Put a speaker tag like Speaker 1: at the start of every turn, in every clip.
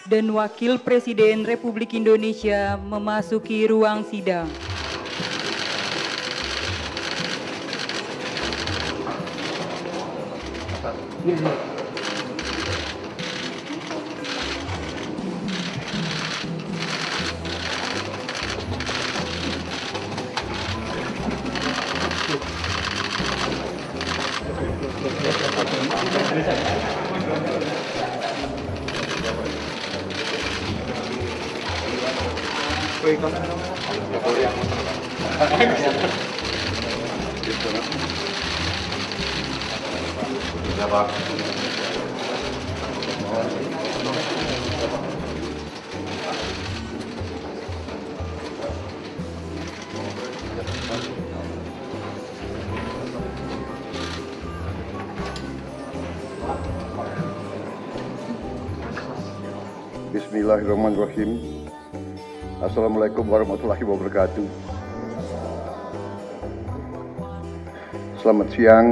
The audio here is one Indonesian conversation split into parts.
Speaker 1: dan Wakil Presiden Republik Indonesia memasuki ruang sidang.
Speaker 2: Bismillahirrahmanirrahim. Assalamualaikum warahmatullahi wabarakatuh. Selamat siang.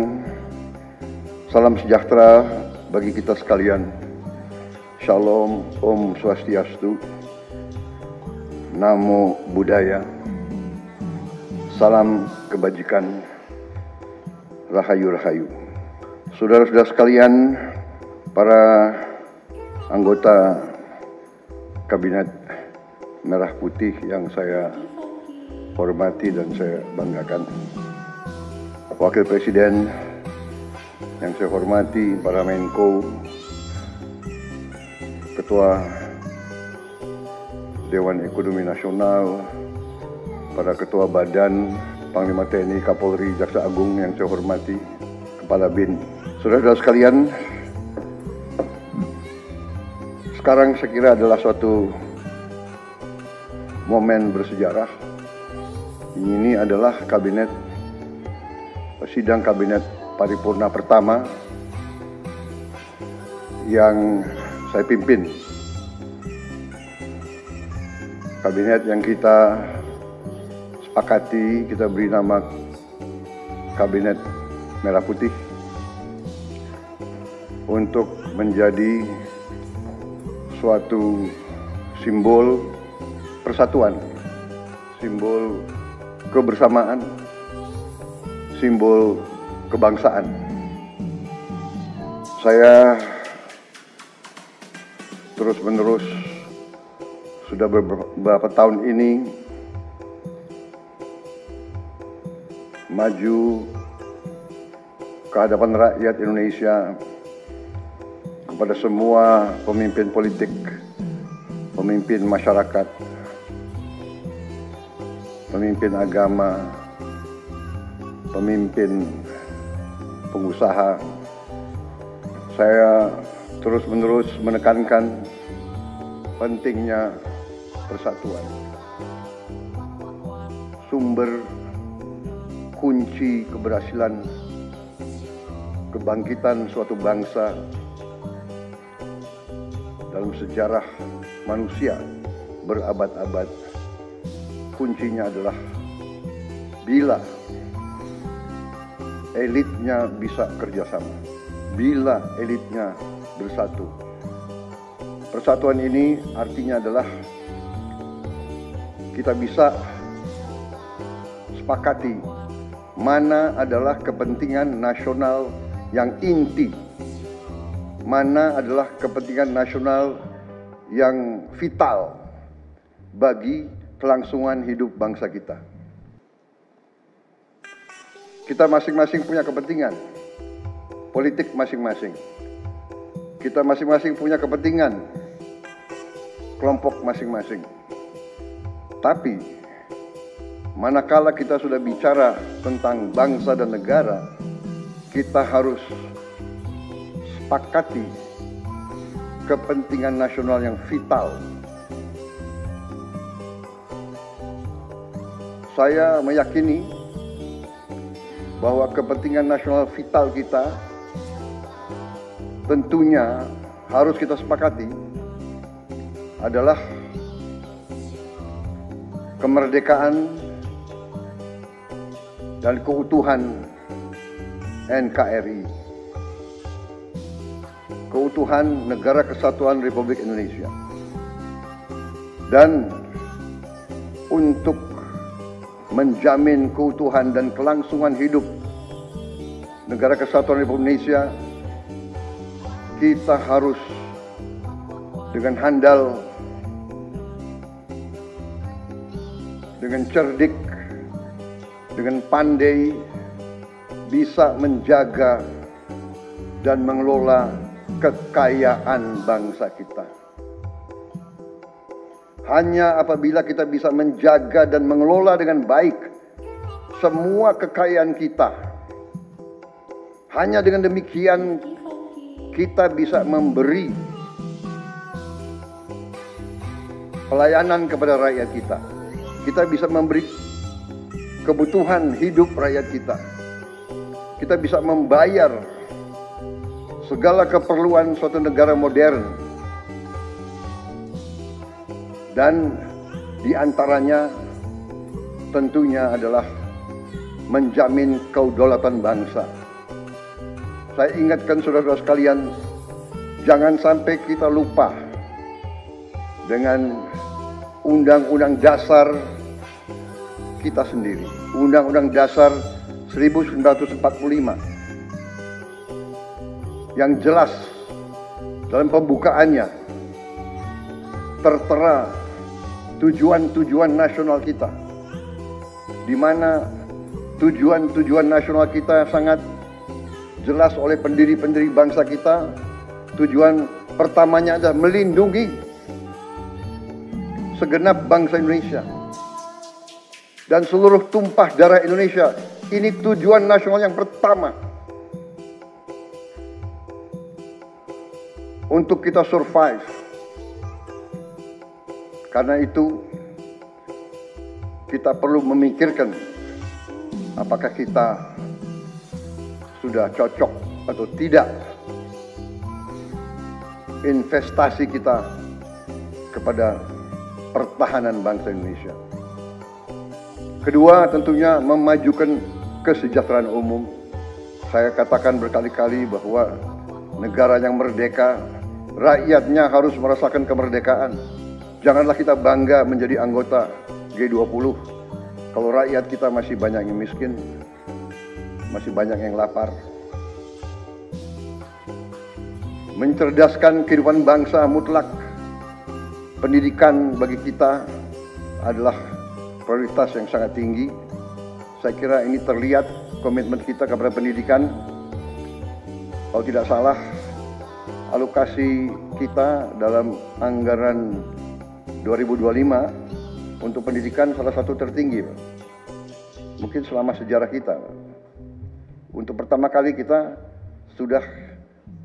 Speaker 2: Salam sejahtera bagi kita sekalian. Shalom, Om Swastiastu, Namo Buddhaya, salam kebajikan, Rahayu Rahayu. Saudara-saudara sekalian, para anggota Kabinet Merah Putih yang saya hormati dan saya banggakan, Wakil Presiden yang saya hormati, para Menko, Ketua Dewan Ekonomi Nasional, para Ketua Badan, Panglima TNI, Kapolri, Jaksa Agung yang saya hormati, Kepala BIN. Saudara-saudara sekalian, sekarang saya kira adalah suatu momen bersejarah. Ini adalah sidang kabinet paripurna pertama yang saya pimpin. Kabinet yang kita sepakati, kita beri nama Kabinet Merah Putih untuk menjadi suatu simbol persatuan, simbol kebersamaan, simbol kebangsaan. Saya terus-menerus sudah beberapa tahun ini maju ke hadapan rakyat Indonesia, kepada semua pemimpin politik, pemimpin masyarakat, pemimpin agama, pemimpin pengusaha. Saya terus-menerus menekankan pentingnya persatuan. Sumber kunci keberhasilan kebangkitan suatu bangsa dalam sejarah manusia berabad-abad, kuncinya adalah bila elitnya bisa kerjasama, bila elitnya bersatu. Persatuan ini artinya adalah kita bisa sepakati mana adalah kepentingan nasional yang inti, mana adalah kepentingan nasional yang vital bagi kelangsungan hidup bangsa kita. Kita masing-masing punya kepentingan politik masing-masing. Kita masing-masing punya kepentingan kelompok masing-masing. Tapi manakala kita sudah bicara tentang bangsa dan negara, kita harus sepakati kepentingan nasional yang vital. Saya meyakini bahwa kepentingan nasional vital kita tentunya harus kita sepakati adalah kemerdekaan dan keutuhan NKRI, keutuhan Negara Kesatuan Republik Indonesia. dan untuk menjamin keutuhan dan kelangsungan hidup Negara Kesatuan Republik Indonesia, kita harus dengan handal, dengan cerdik, dengan pandai bisa menjaga dan mengelola kekayaan bangsa kita. Hanya apabila kita bisa menjaga dan mengelola dengan baik semua kekayaan kita, hanya dengan demikian kita bisa memberi pelayanan kepada rakyat kita. Kita bisa memberi kebutuhan hidup rakyat kita. Kita bisa membayar segala keperluan suatu negara modern. Dan diantaranya tentunya adalah menjamin kedaulatan bangsa. Saya ingatkan saudara-saudara sekalian, jangan sampai kita lupa dengan Undang-Undang Dasar kita sendiri, Undang-Undang Dasar 1945, yang jelas dalam pembukaannya tertera tujuan-tujuan nasional kita, di mana tujuan-tujuan nasional kita sangat jelas oleh pendiri-pendiri bangsa kita. Tujuan pertamanya adalah melindungi segenap bangsa Indonesia dan seluruh tumpah darah Indonesia. Ini tujuan nasional yang pertama untuk kita survive. Karena itu kita perlu memikirkan apakah kita sudah cocok atau tidak investasi kita kepada pertahanan bangsa Indonesia. Kedua, tentunya memajukan kesejahteraan umum. Saya katakan berkali-kali bahwa negara yang merdeka, rakyatnya harus merasakan kemerdekaan. Janganlah kita bangga menjadi anggota G20 kalau rakyat kita masih banyak yang miskin, masih banyak yang lapar. Mencerdaskan kehidupan bangsa mutlak. Pendidikan bagi kita adalah prioritas yang sangat tinggi. Saya kira ini terlihat komitmen kita kepada pendidikan. Kalau tidak salah, alokasi kita dalam anggaran 2025 untuk pendidikan salah satu tertinggi, Pak. Mungkin selama sejarah kita, Pak. Untuk pertama kali kita sudah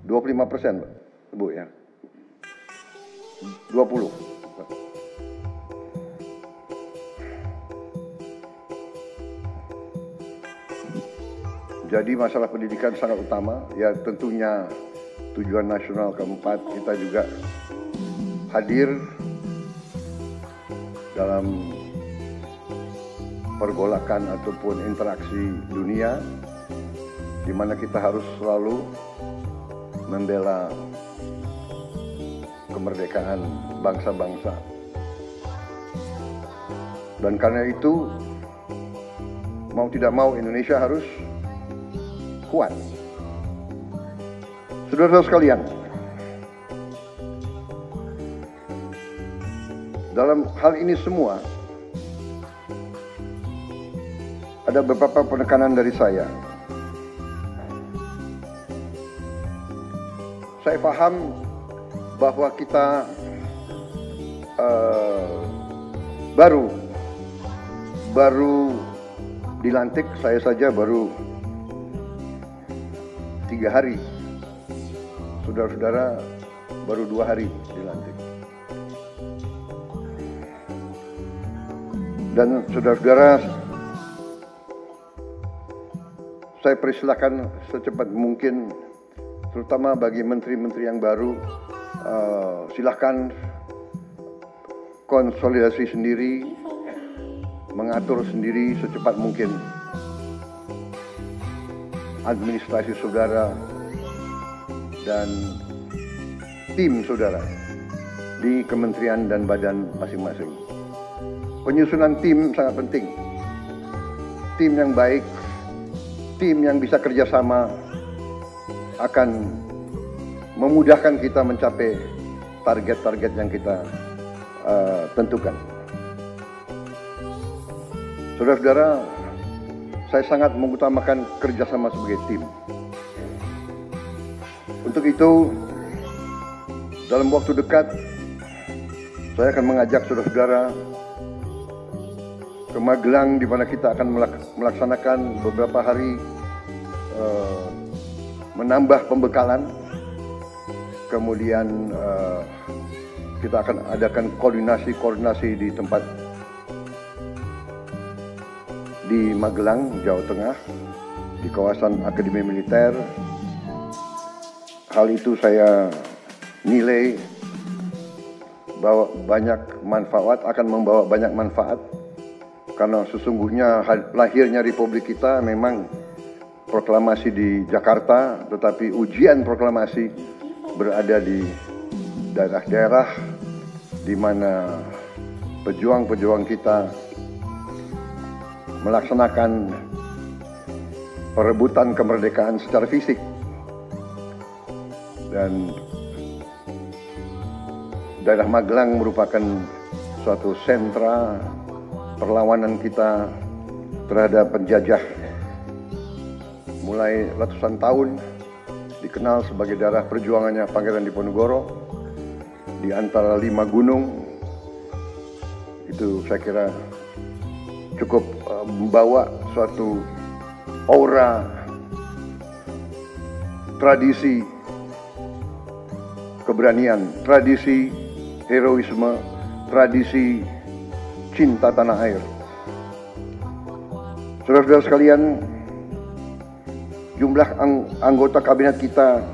Speaker 2: 25%, Pak. Bu ya. 20. Pak. Jadi masalah pendidikan sangat utama. Ya tentunya tujuan nasional keempat kita juga hadir dalam pergolakan ataupun interaksi dunia, di mana kita harus selalu membela kemerdekaan bangsa-bangsa. Dan karena itu, mau tidak mau Indonesia harus kuat. Saudara-saudara sekalian, dalam hal ini semua ada beberapa penekanan dari saya. Saya paham bahwa kita baru dilantik. Saya saja baru 3 hari. Saudara-saudara baru 2 hari dilantik. Dan saudara-saudara, saya persilakan secepat mungkin, terutama bagi menteri-menteri yang baru, silakan konsolidasi sendiri, mengatur sendiri secepat mungkin administrasi saudara dan tim saudara di kementerian dan badan masing-masing. Penyusunan tim sangat penting. Tim yang baik, tim yang bisa kerjasama akan memudahkan kita mencapai target-target yang kita tentukan. Saudara-saudara, saya sangat mengutamakan kerjasama sebagai tim. Untuk itu, dalam waktu dekat, saya akan mengajak saudara-saudara ke Magelang, di mana kita akan melaksanakan beberapa hari menambah pembekalan. Kemudian kita akan adakan koordinasi di tempat di Magelang, Jawa Tengah, di kawasan Akademi Militer. Hal itu saya nilai bahwa akan membawa banyak manfaat, karena sesungguhnya lahirnya Republik kita memang proklamasi di Jakarta, tetapi ujian proklamasi berada di daerah-daerah di mana pejuang-pejuang kita melaksanakan perebutan kemerdekaan secara fisik. Dan daerah Magelang merupakan suatu sentra perlawanan kita terhadap penjajah. Mulai ratusan tahun dikenal sebagai daerah perjuangannya Pangeran Diponegoro di antara 5 gunung. Itu saya kira cukup membawa suatu aura tradisi keberanian, tradisi heroisme, tradisi cinta tanah air. Saudara-saudara sekalian, jumlah anggota kabinet kita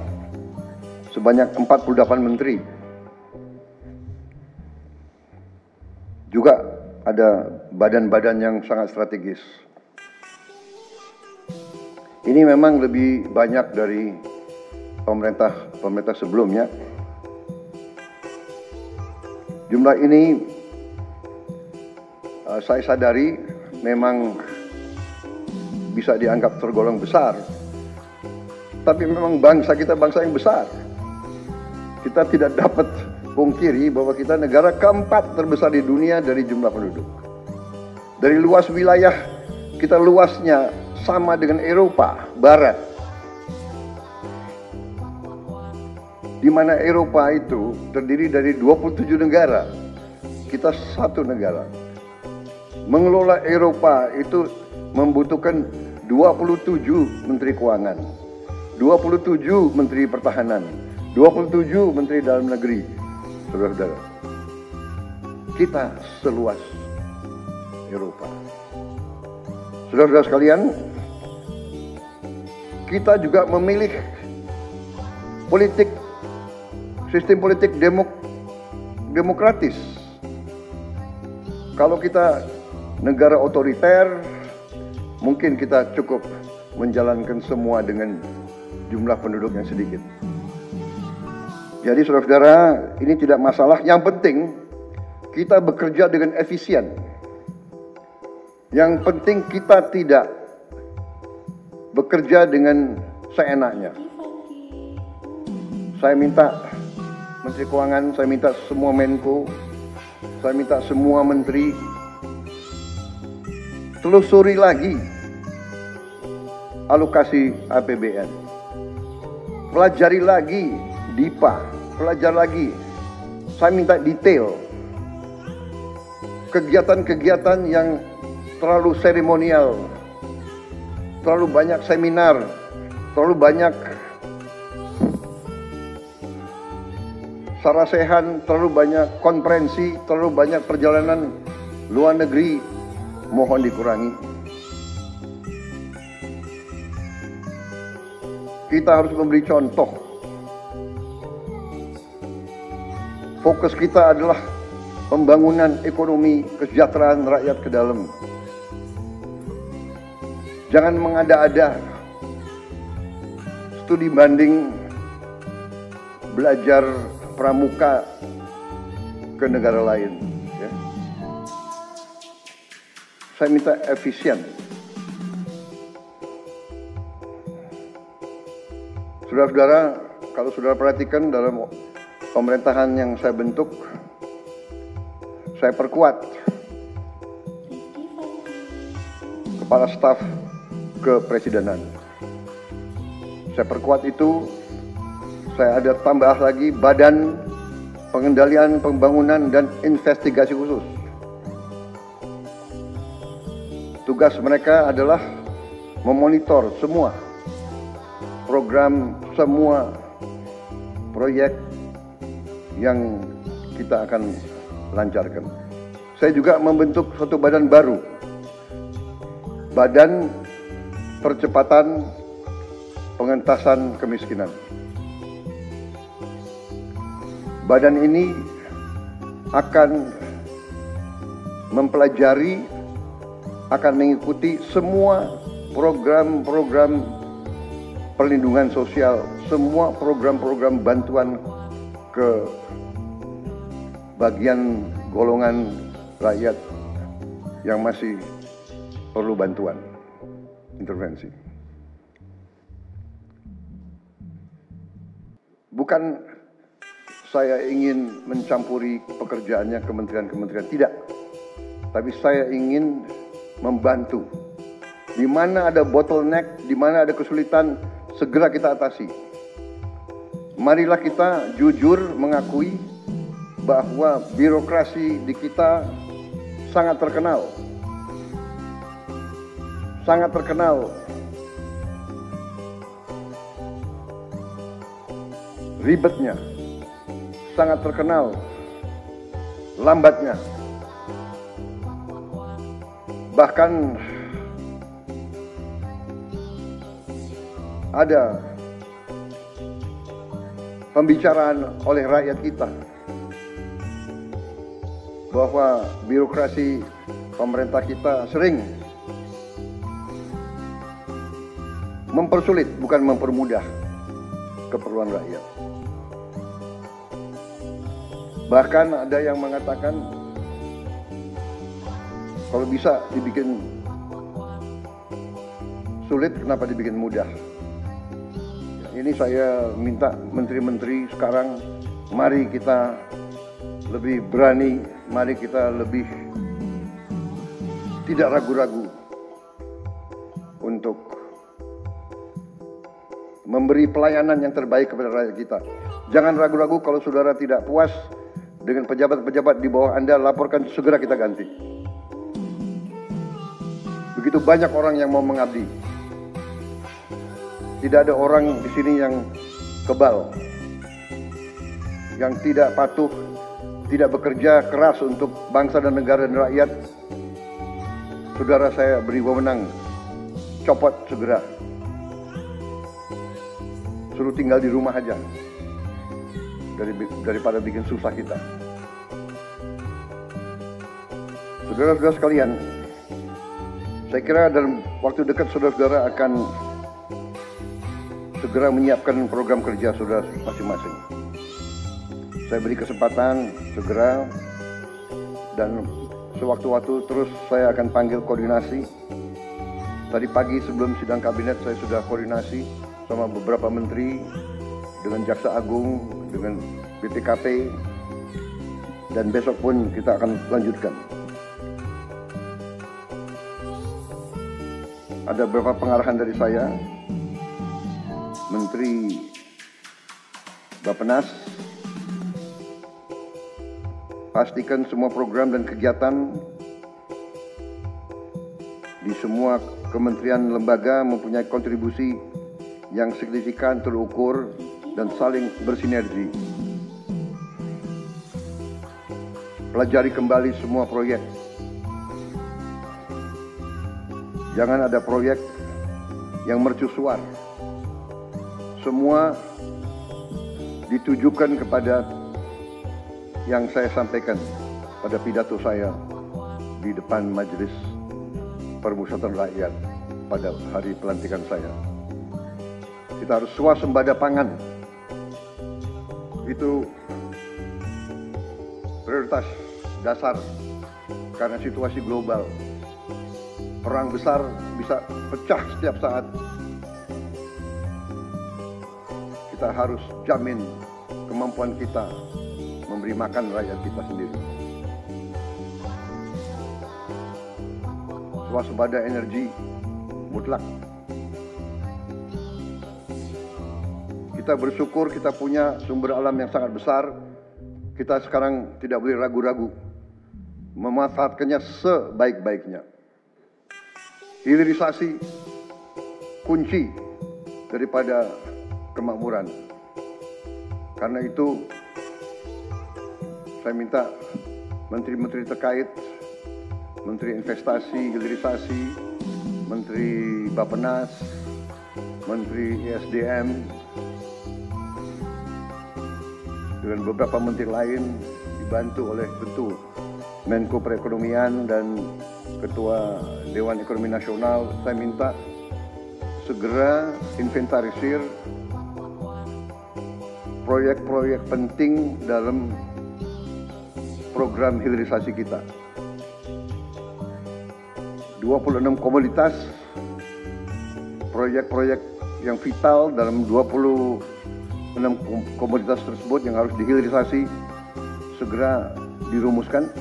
Speaker 2: sebanyak 48 menteri. Juga ada badan-badan yang sangat strategis. Ini memang lebih banyak dari pemerintah sebelumnya. Jumlah ini saya sadari memang bisa dianggap tergolong besar. Tapi memang bangsa kita bangsa yang besar. Kita tidak dapat pungkiri bahwa kita negara keempat terbesar di dunia dari jumlah penduduk. Dari luas wilayah, kita luasnya sama dengan Eropa Barat. Di mana Eropa itu terdiri dari 27 negara. Kita satu negara. Mengelola Eropa itu membutuhkan 27 menteri keuangan, 27 menteri pertahanan, 27 menteri dalam negeri. Saudara-saudara, kita seluas Eropa. Saudara-saudara sekalian, kita juga memilih sistem politik demokratis. Kalau kita negara otoriter, mungkin kita cukup menjalankan semua dengan jumlah penduduk yang sedikit. Jadi saudara-saudara, ini tidak masalah. Yang penting kita bekerja dengan efisien. Yang penting kita tidak bekerja dengan seenaknya. Saya minta Menteri Keuangan, saya minta semua Menko, saya minta semua menteri telusuri lagi alokasi APBN. Pelajari lagi DIPA, pelajari lagi. Saya minta detail. Kegiatan-kegiatan yang terlalu seremonial, terlalu banyak seminar, terlalu banyak sarasehan, terlalu banyak konferensi, terlalu banyak perjalanan luar negeri, mohon dikurangi. Kita harus memberi contoh. Fokus kita adalah pembangunan ekonomi, kesejahteraan rakyat ke dalam. Jangan mengada-ada. Studi banding, belajar pramuka ke negara lain. Ya. Saya minta efisien. Saudara-saudara, kalau saudara perhatikan dalam pemerintahan yang saya bentuk, saya perkuat kepala staf kepresidenan. Saya perkuat itu, saya ada tambah lagi Badan Pengendalian Pembangunan dan Investigasi Khusus. Tugas mereka adalah memonitor semua program, semua proyek yang kita akan lancarkan. Saya juga membentuk suatu badan baru, Badan Percepatan Pengentasan Kemiskinan. Badan ini akan mempelajari, akan mengikuti semua program-program perlindungan sosial, semua program-program bantuan ke bagian golongan rakyat yang masih perlu bantuan, intervensi. Bukan saya ingin mencampuri pekerjaannya kementerian-kementerian, tidak. Tapi saya ingin membantu. Di mana ada bottleneck, di mana ada kesulitan, segera kita atasi. Marilah kita jujur mengakui bahwa birokrasi di kita sangat terkenal. Sangat terkenal ribetnya, sangat terkenal lambatnya. Bahkan ada pembicaraan oleh rakyat kita bahwa birokrasi pemerintah kita sering mempersulit, bukan mempermudah keperluan rakyat. Bahkan ada yang mengatakan kalau bisa dibikin sulit, kenapa dibikin mudah? Ini saya minta menteri-menteri sekarang, mari kita lebih berani, mari kita lebih tidak ragu-ragu untuk memberi pelayanan yang terbaik kepada rakyat kita. Jangan ragu-ragu, kalau saudara tidak puas dengan pejabat-pejabat di bawah Anda, laporkan, segera kita ganti. Begitu banyak orang yang mau mengabdi. Tidak ada orang di sini yang kebal, yang tidak patuh, tidak bekerja keras untuk bangsa dan negara dan rakyat. Saudara, saya beri wewenang, copot segera. Suruh tinggal di rumah aja, daripada bikin susah kita. Saudara-saudara sekalian, saya kira dalam waktu dekat saudara-saudara akan segera menyiapkan program kerja saudara masing-masing. Saya beri kesempatan segera, dan sewaktu-waktu terus saya akan panggil koordinasi. Tadi pagi sebelum sidang kabinet saya sudah koordinasi sama beberapa menteri, dengan Jaksa Agung, dengan BPKP, dan besok pun kita akan lanjutkan. Ada beberapa pengarahan dari saya, Menteri Bappenas, pastikan semua program dan kegiatan di semua kementerian lembaga mempunyai kontribusi yang signifikan, terukur, dan saling bersinergi. Pelajari kembali semua proyek. Jangan ada proyek yang mercusuar. Semua ditujukan kepada yang saya sampaikan pada pidato saya di depan Majelis Permusyawaratan Rakyat pada hari pelantikan saya. Kita harus swasembada pangan. Itu prioritas dasar karena situasi global. Perang besar bisa pecah setiap saat. Kita harus jamin kemampuan kita memberi makan rakyat kita sendiri. Swasembada energi mutlak. Kita bersyukur kita punya sumber alam yang sangat besar. Kita sekarang tidak boleh ragu-ragu memanfaatkannya sebaik-baiknya. Hilirisasi kunci daripada kemakmuran. Karena itu saya minta menteri-menteri terkait, Menteri Investasi, Hilirisasi, Menteri Bappenas, Menteri ESDM, dengan beberapa menteri lain dibantu oleh tentu Menko Perekonomian dan Ketua Dewan Ekonomi Nasional. Saya minta segera inventarisir proyek-proyek penting dalam program hilirisasi kita. 26 komoditas, proyek-proyek yang vital dalam 26 komoditas tersebut yang harus dihilirisasi segera dirumuskan,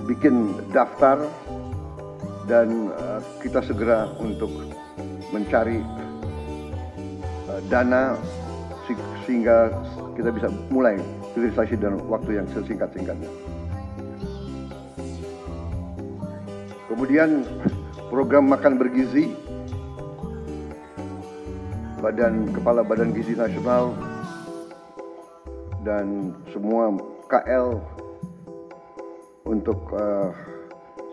Speaker 2: bikin daftar, dan kita segera untuk mencari dana sehingga kita bisa mulai hilirisasi dalam waktu yang sesingkat-singkatnya. Kemudian program makan bergizi, Kepala Badan Gizi Nasional dan semua KL untuk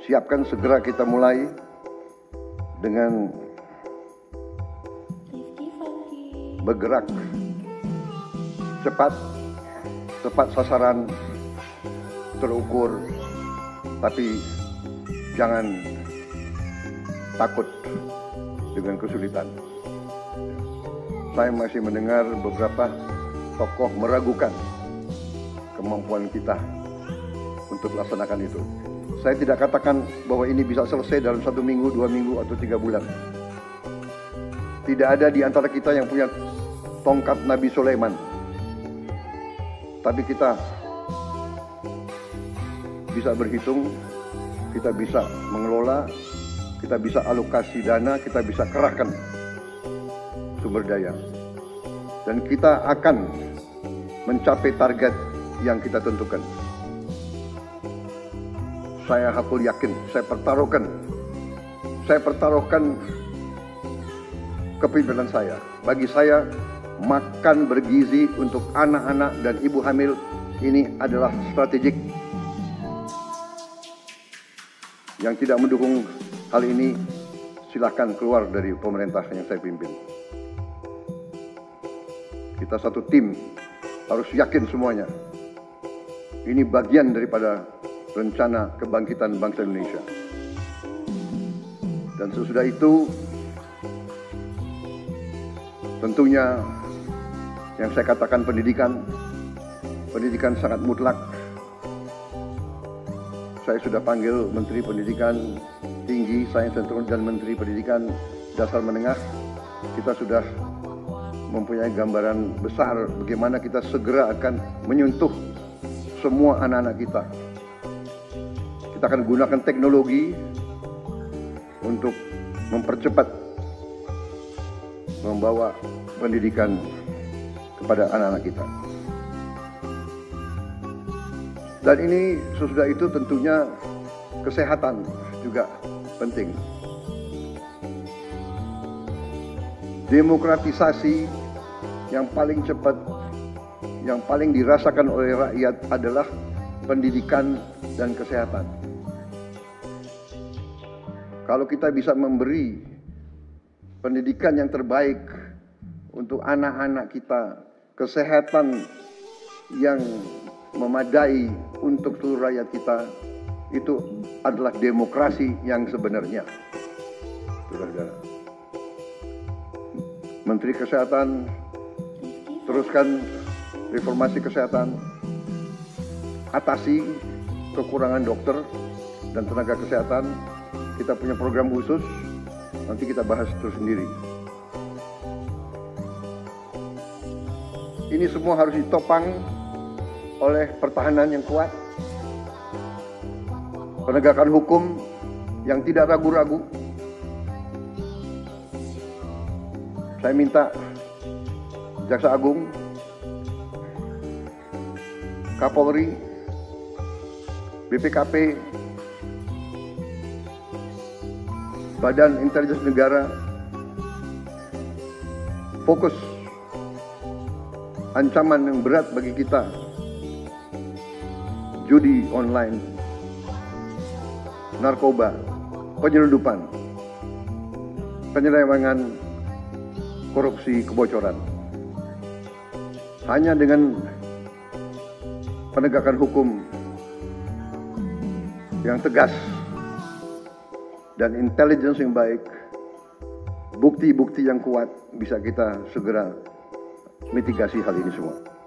Speaker 2: siapkan segera kita mulai dengan bergerak cepat, tepat sasaran, terukur, tapi jangan takut dengan kesulitan. Saya masih mendengar beberapa tokoh meragukan kemampuan kita untuk laksanakan itu. Saya tidak katakan bahwa ini bisa selesai dalam 1 minggu, 2 minggu, atau 3 bulan. Tidak ada di antara kita yang punya tongkat Nabi Sulaiman. Tapi kita bisa berhitung, kita bisa mengelola, kita bisa alokasi dana, kita bisa kerahkan sumber daya. Dan kita akan mencapai target yang kita tentukan. Saya hakul yakin, saya pertaruhkan kepemimpinan saya. Bagi saya, makan bergizi untuk anak-anak dan ibu hamil ini adalah strategik. Yang tidak mendukung hal ini, silahkan keluar dari pemerintah yang saya pimpin. Kita satu tim, harus yakin semuanya. Ini bagian daripada rencana kebangkitan bangsa Indonesia. Dan sesudah itu, tentunya yang saya katakan pendidikan sangat mutlak. Saya sudah panggil Menteri Pendidikan Tinggi, Sains dan Teknologi, dan Menteri Pendidikan Dasar Menengah. Kita sudah mempunyai gambaran besar bagaimana kita segera akan menyentuh semua anak-anak kita. Kita akan gunakan teknologi untuk mempercepat membawa pendidikan kepada anak-anak kita. Dan ini sesudah itu tentunya kesehatan juga penting. Demokratisasi yang paling cepat, yang paling dirasakan oleh rakyat adalah pendidikan dan kesehatan. Kalau kita bisa memberi pendidikan yang terbaik untuk anak-anak kita, kesehatan yang memadai untuk seluruh rakyat kita, itu adalah demokrasi yang sebenarnya. Saudara-saudara, Menteri Kesehatan teruskan reformasi kesehatan. atasi kekurangan dokter dan tenaga kesehatan. Kita punya program khusus, nanti kita bahas tersendiri. Ini semua harus ditopang oleh pertahanan yang kuat, penegakan hukum yang tidak ragu-ragu. Saya minta Jaksa Agung, Kapolri, BPKP, Badan Intelijen Negara fokus ancaman yang berat bagi kita, judi online, narkoba, penyelundupan, penyelewengan, korupsi, kebocoran. Hanya dengan penegakan hukum yang tegas dan intelligence yang baik, bukti-bukti yang kuat, bisa kita segera mitigasi hal ini semua.